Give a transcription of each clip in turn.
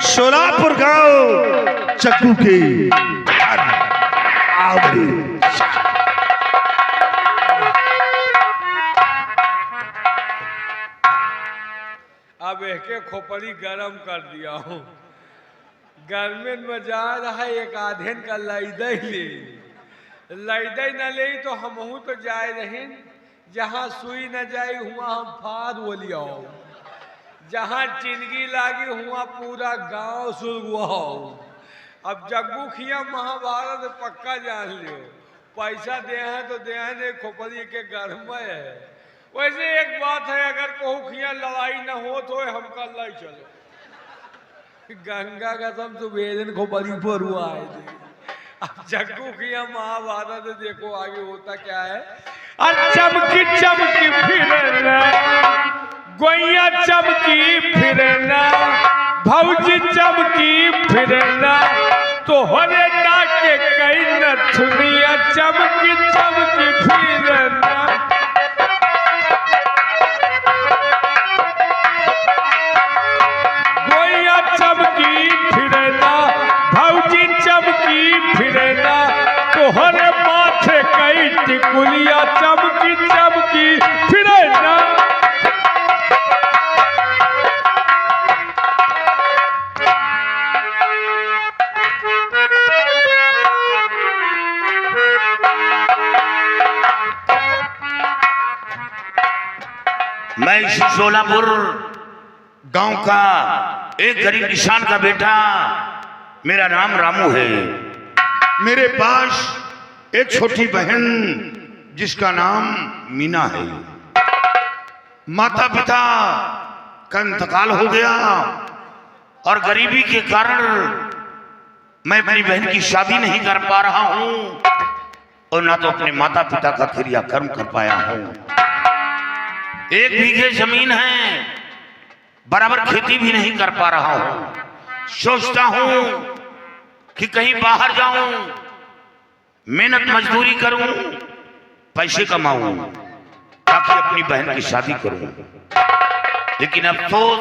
सोलापुर गांव चक्कू के आवड़ी। अब एक खोपड़ी गरम कर दिया हूँ। गर्मी में जा रहा एक आधेन का लैदे न ले तो हमहू तो जाए रही। जहाँ सुई न जाई हुआ हम फाद बोलिया, जहाँ चिंदगी लागी हुआ पूरा गांव सुरगुआ। अब जग्गू खिया महाभारत पक्का जान लियो, पैसा दे हैं तो दे हैं, नहीं खोपड़ी के गर्म है। वैसे एक बात है, अगर कहूँ खिया लड़ाई न हो तो हमका लड़ चलो। गंगा कसम सुबेदन खोपड़ी पर हुआ है। अब जग्गू खिया महाभारत देखो आगे होता क्या है। चमकी चमकी फिरना गोइया, चमकी फिरना भौजी, चमकी फिरना तोहरे नाके कई न सुनिया, चमकी चमकी फिरना। गोइया चमकी फिरना भौजी, चमकी फिरना तोहरे माथे कई टिकुलिया, चमकी चमकी फिरना। मैं इस सोलापुर गांव का एक गरीब किसान का बेटा, मेरा नाम रामू है। मेरे पास एक छोटी बहन जिसका नाम मीना है। माता पिता का इंतकाल हो गया और गरीबी के कारण मैं अपनी बहन की शादी नहीं कर पा रहा हूं और ना तो अपने माता पिता का क्रियाकर्म कर पाया हूं। 1 बीघे जमीन है, बराबर खेती भी नहीं कर पा रहा हूं। सोचता हूं कि कहीं बाहर जाऊं, मेहनत मजदूरी करूं, पैसे कमाऊं ताकि अपनी बहन की शादी करूं। लेकिन अफसोस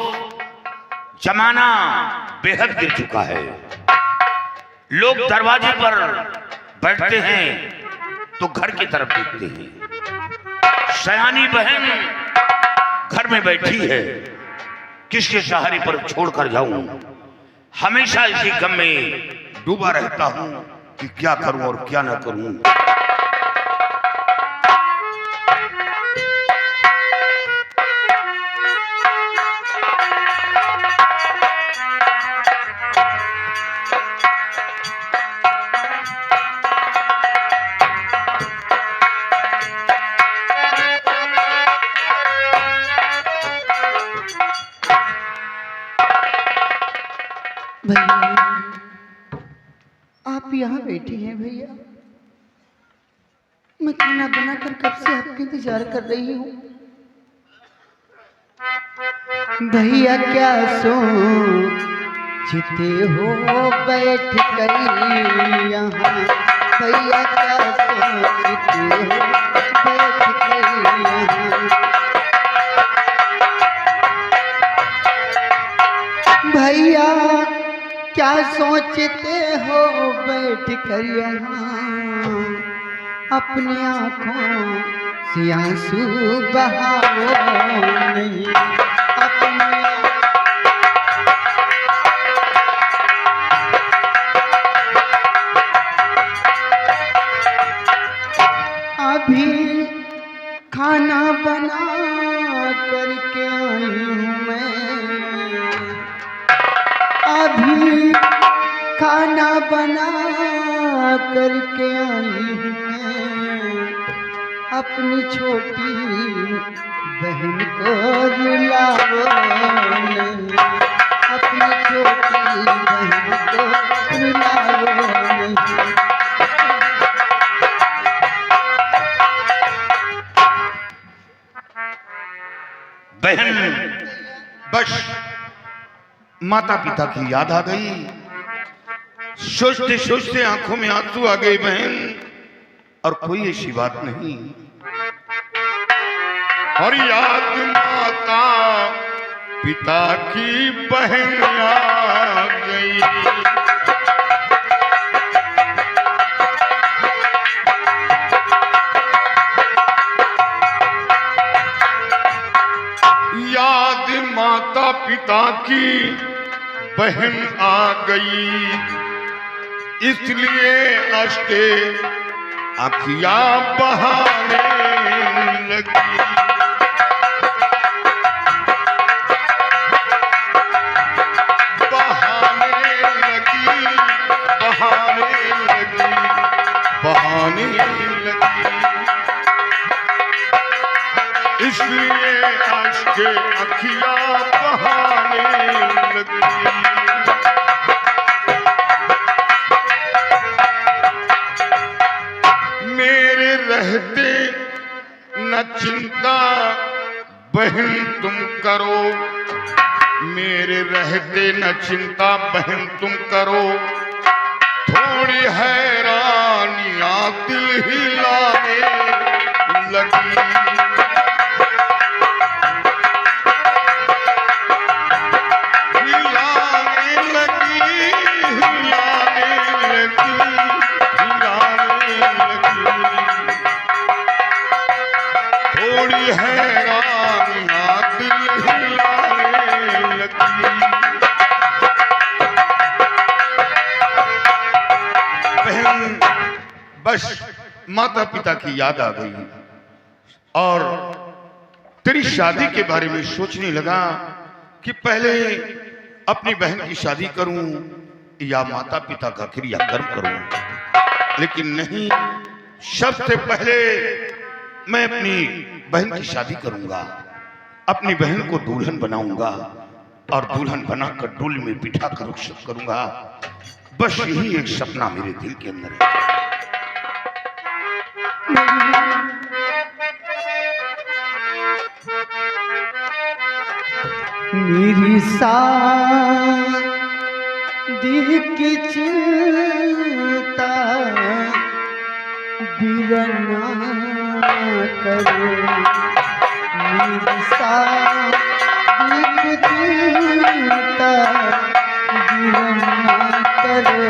जमाना बेहद गिर चुका है। लोग दरवाजे पर बैठते हैं तो घर की तरफ देखते हैं। सयानी बहन घर में बैठी है, किसके सहारे पर छोड़कर जाऊं। हमेशा इसी गम में डूबा रहता हूं कि क्या करूं और क्या ना करूं। भैया आप यहाँ बैठे हैं भैया, मैं खाना बनाकर कब से आपका इंतजार कर रही हूँ। भैया क्या सोचते हो बैठ कर यहाँ, भैया क्या सोचते हो बैठ कर यहाँ। भैया क्या सोचते हो बैठ कर यहाँ, अपनी आँखों से आंसू बहाओ नहीं। अभी खाना बना करके आई हूँ मैं, अभी खाना बना करके आई हूँ मैं, अपनी छोटी बहन को रुलाओ नहीं, अपनी छोटी बहन को रुलाओ नहीं। बहन बस माता पिता की याद आ गई, सोचते सोचते आंखों में आंसू आ गए बहन। और कोई ऐसी बात नहीं, और याद माता पिता की बहन आ याद माता पिता की बहन आ गई, इसलिए अश्के अखियां बहाने लगी। बहाने लगी, बहाने लगी, बहाने लगी, इसलिए अश्के अखियां बहाने लगी। मेरे रहते न चिंता बहन तुम करो, मेरे रहते न चिंता बहन तुम करो, थोड़ी हैरानियां दिल हिलाने लगी। थोड़ी हैरानियां दिल हिलाने लगी। बहन बस माता पिता की याद आ गई और तेरी शादी के बारे में सोचने लगा कि पहले अपनी बहन की शादी करूं या माता पिता का क्रियाकर्म करूं, लेकिन नहीं, सबसे पहले मैं अपनी बहन की शादी करूंगा, अपनी बहन को दुल्हन बनाऊंगा और दुल्हन बनाकर डोली में बिठाकर रुखसत करूंगा। बस यही एक सपना मेरे दिल के अंदर है। मेरी शादी की चिंता बिरना करो, मेरी शादी की चिंता बिरना करो,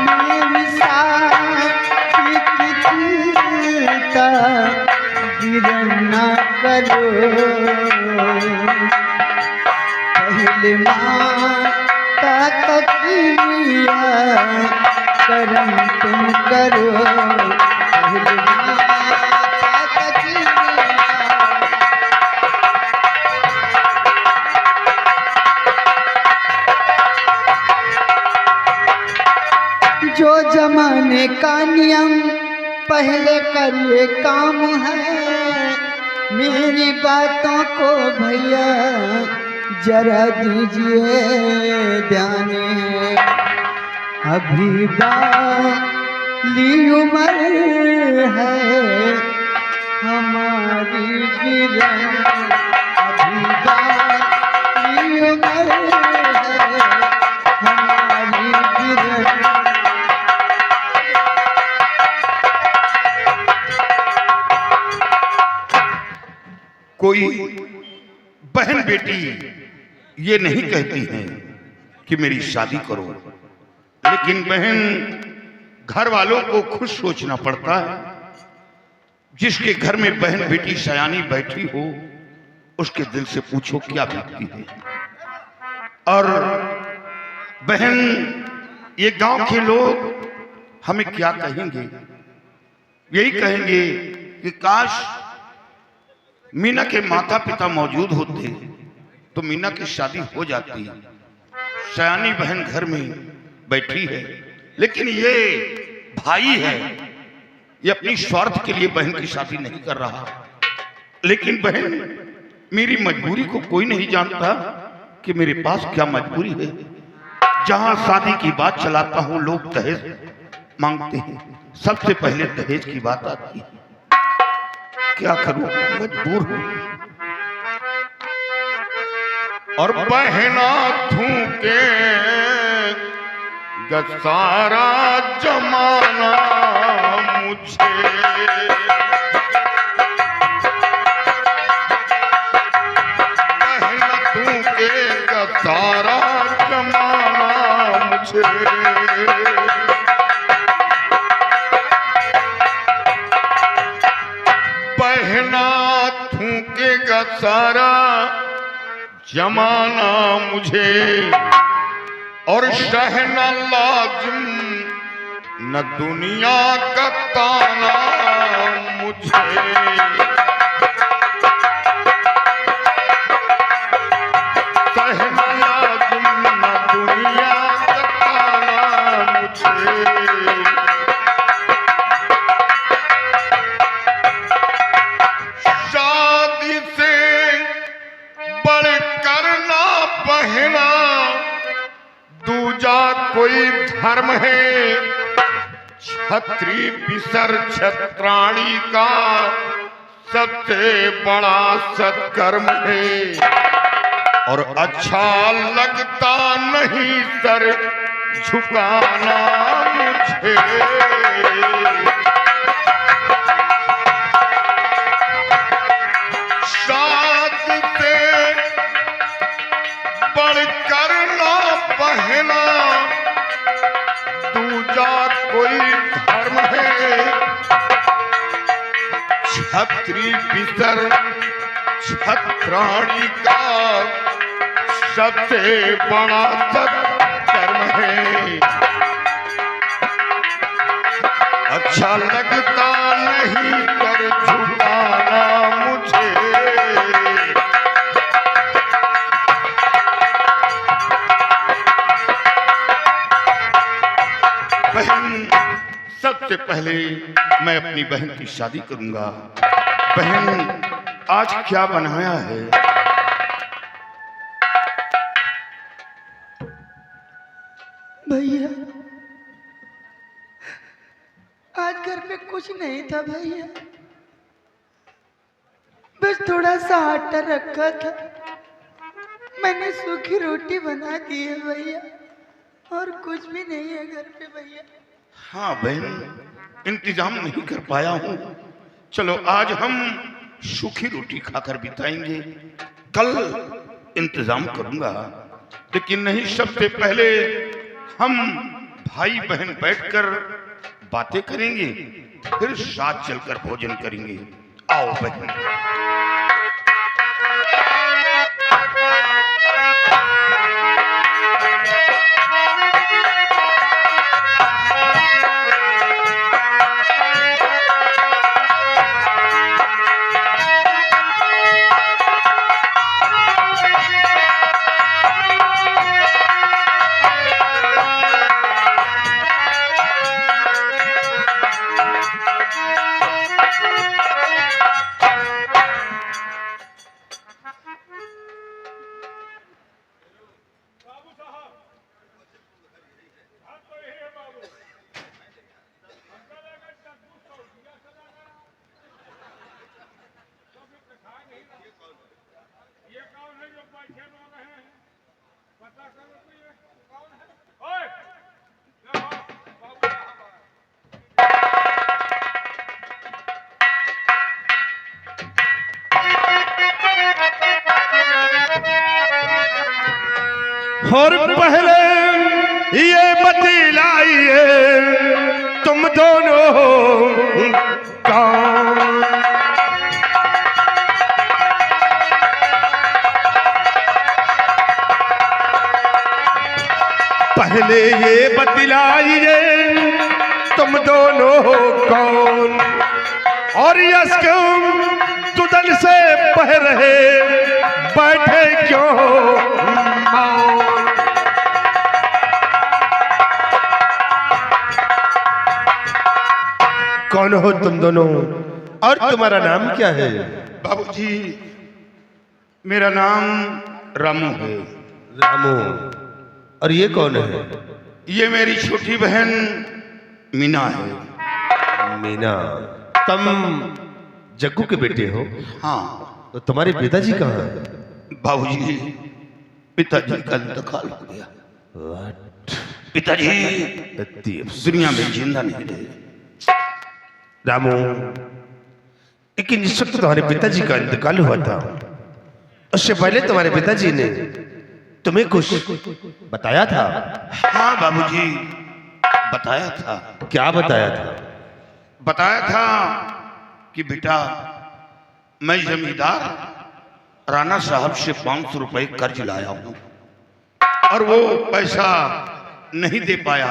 मेरी शादी की चिंता बिरना करो। पहले माता का क्रिया कर्म तुम करो, पहले माता का क्रिया। जो जमाने का नियम पहले करिए काम है, मेरी बातों को भैया जरा दीजिए ध्यान। अभी बाली उम्र है हमारी गिरन, अभी बाली उम्र है हमारी गिरन। कोई बहन बेटी ये नहीं कहती है कि मेरी शादी करो, लेकिन बहन घर वालों को खुद सोचना पड़ता है। जिसके घर में बहन बेटी सयानी बैठी हो उसके दिल से पूछो क्या बीतती है। और बहन ये गांव के लोग हमें क्या कहेंगे, यही कहेंगे कि काश मीना के माता पिता मौजूद होते तो मीना की शादी हो जाती। सयानी बहन घर में बैठी है, लेकिन ये भाई है, ये अपनी स्वार्थ के लिए बहन की शादी नहीं कर रहा। लेकिन बहन मेरी मजबूरी को कोई नहीं जानता कि मेरे पास क्या मजबूरी है। जहां शादी की बात चलाता हूं लोग दहेज मांगते हैं, सबसे पहले दहेज की बात आती है। क्या करूं, मजबूर हूं। और बहना थूके सारा जमाना मुझे, बहना थूके का सारा जमाना मुझे। बहना थूकेगा सारा जमाना मुझे, और सहना लाजिम न दुनिया का ताना मुझे। सहना लाजिम न दुनिया का ताना मुझे। शादी से बढ़कर ना बहना दूजा कोई धर्म है। छत्री पिसर छत्राणी का सबसे बड़ा सत्कर्म है, और अच्छा लगता नहीं सर झुकाना मुझे। शादी से बढ़कर ना बहना दूजा कोई धर्म है। छत्री पिसर छत्राणी का सबसे बड़ा सत्कर्म है। अच्छा लगता नहीं कर झुकाना मुझे। बहन, सबसे पहले मैं अपनी बहन की शादी करूंगा। बहन, आज क्या बनाया है? भैया आज घर में कुछ नहीं था भैया, बस थोड़ा सा आटा रखा था, मैंने सूखी रोटी बना दी है भैया, और कुछ भी नहीं है घर पे भैया। हाँ बहन, इंतजाम नहीं कर पाया हूँ। चलो आज हम सूखी रोटी खाकर बिताएंगे, कल इंतजाम करूंगा। लेकिन नहीं, सबसे पहले हम भाई बहन बैठकर बातें करेंगे, फिर साथ चलकर भोजन करेंगे। आओ बहन। और पहले ये बतलाइए तुम दोनों कौन? पहले ये बतलाइए तुम दोनों कौन, और यस्कम तुदन से पह रहे बैठे क्यों मौन? कौन हो तुम दोनों और तुम्हारा नाम क्या है? बाबूजी, मेरा नाम रामू है। रामू। और ये कौन है? ये मेरी छोटी बहन मीना है। मीना। तुम जग्गू के बेटे हो? हाँ। तो तुम्हारे पिताजी कहाँ हैं? बाबूजी, पिताजी का इंतकाल हो गया। What? पिताजी दुनिया में जिंदा नहीं रहे। रामू, लेकिन इस वक्त तुम्हारे पिताजी का इंतकाल हुआ था, उससे पहले तुम्हारे पिताजी ने तुम्हें कुछ बताया था? हाँ बाबूजी, बताया था। क्या बताया था? बताया था कि बेटा मैं जमींदार राणा साहब से 500 रुपए कर्ज लाया हूं और वो पैसा नहीं दे पाया।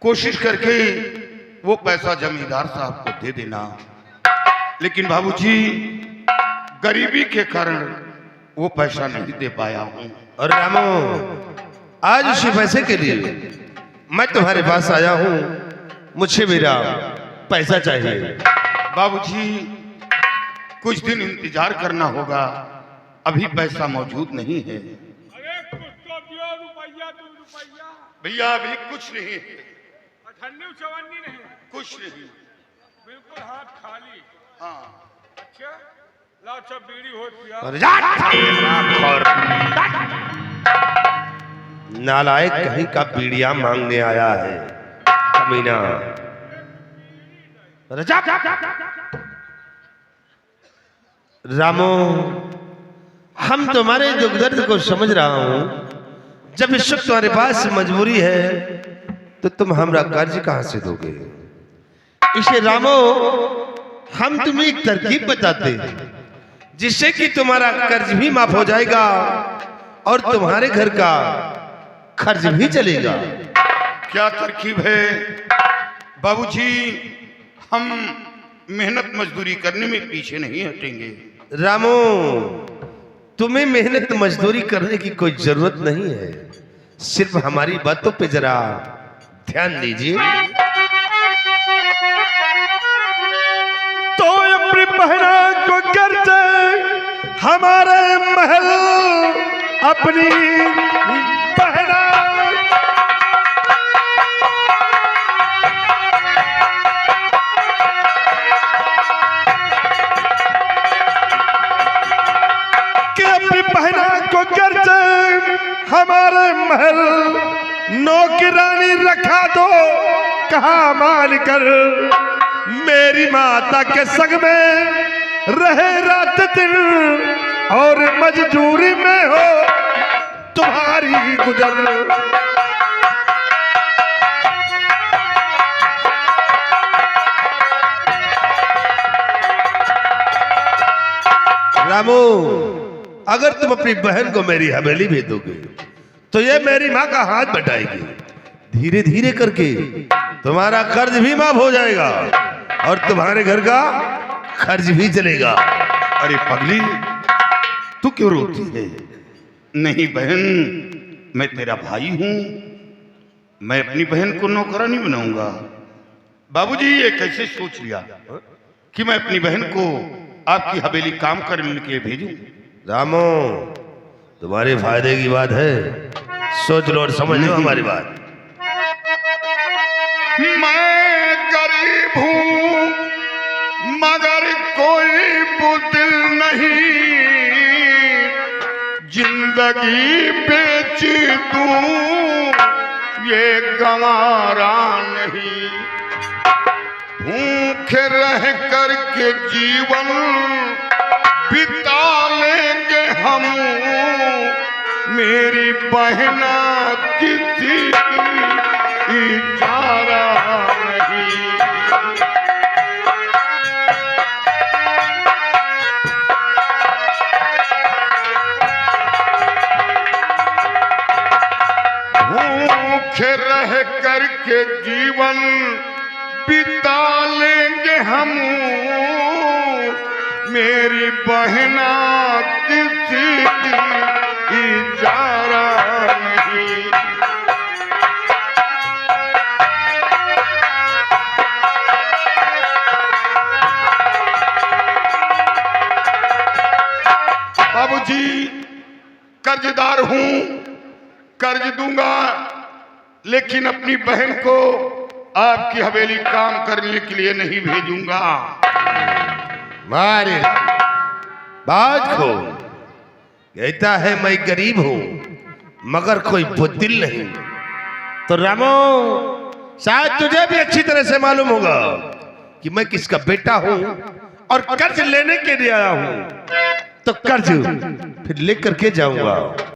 कोशिश करके वो पैसा जमींदार साहब को दे देना। लेकिन बाबूजी गरीबी के कारण वो पैसा नहीं दे पाया हूं। और रामू, आज उसी पैसे के लिए मैं तुम्हारे पास आया हूं। मुझे मेरा पैसा चाहिए। बाबूजी कुछ दिन इंतजार करना होगा, अभी पैसा मौजूद नहीं है। अरे कुछ तो दियो, रुपया 2 रुपया। भैया अभी कुछ नहीं है, ठंडी चवन्नी नहीं, कुछ नहीं। बिल्कुल हाथ खाली। हाँ अच्छा लाओ, सब बीड़ी हो पिया। और नालायक कहीं का बीड़िया मांगने आया है, कमीना। अरे जा। रामू, हम तुम्हारे दुख दर्द को समझ रहा हूं। जब इस वक्त तुम्हारे पास मजबूरी है तो तुम हमरा कर्ज कहां से दोगे? इसे रामू, हम तुम्हें एक तरकीब बताते हैं जिससे कि तुम्हारा कर्ज भी माफ हो जाएगा और तुम्हारे घर का खर्च भी चलेगा। क्या तरकीब है बाबूजी? हम मेहनत मजदूरी करने में पीछे नहीं हटेंगे। रामू, तुम्हें मेहनत मजदूरी करने की कोई जरूरत नहीं है, सिर्फ हमारी बातों पे जरा ध्यान दीजिए। तो अपनी बहना को कर्ज हमारे महल अपनी बहना कि अपनी बहना को कर्ज हमारे महल नौकरानी रखा दो कहा मान कर। मेरी माता के संग में रहे रात दिन और मजदूरी में हो तुम्हारी गुजर। रामू, अगर तुम अपनी बहन को मेरी हवेली भेज दोगे तो ये मेरी माँ का हाथ बटाएगी। धीरे धीरे करके तुम्हारा कर्ज भी माफ हो जाएगा और तुम्हारे घर का खर्च भी चलेगा। अरे पगली, तू क्यों रोती है? नहीं बहन, मैं तेरा भाई हूं, मैं अपनी बहन को नौकरानी बनाऊंगा। बाबूजी ये कैसे सोच लिया कि मैं अपनी बहन को आपकी हवेली काम करने के लिए भेजूं? रामू, तुम्हारे फायदे की बात है, सोच लो और समझ लो हमारी बात। मैं गरीब हूं मगर कोई बुदिल नहीं, जिंदगी बेच दूं ये गंवारा नहीं। भूख रह कर के जीवन बिता लेंगे हम, मेरी बहना किसी इजारा नहीं। भूख रह कर के जीवन बिता लेंगे हम, मेरी बहना किसी इजारा नहीं। बाबूजी कर्जदार हूं, कर्ज दूंगा, लेकिन अपनी बहन को आपकी हवेली काम करने के लिए नहीं भेजूंगा। मारे बात को कहता है मैं गरीब हूं मगर कोई बुद्धिल नहीं। तो रामो, शायद तुझे भी अच्छी तरह से मालूम होगा कि मैं किसका बेटा हूं और कर्ज लेने के लिए आया हूं, तो कर्ज फिर लेकर के जाऊंगा।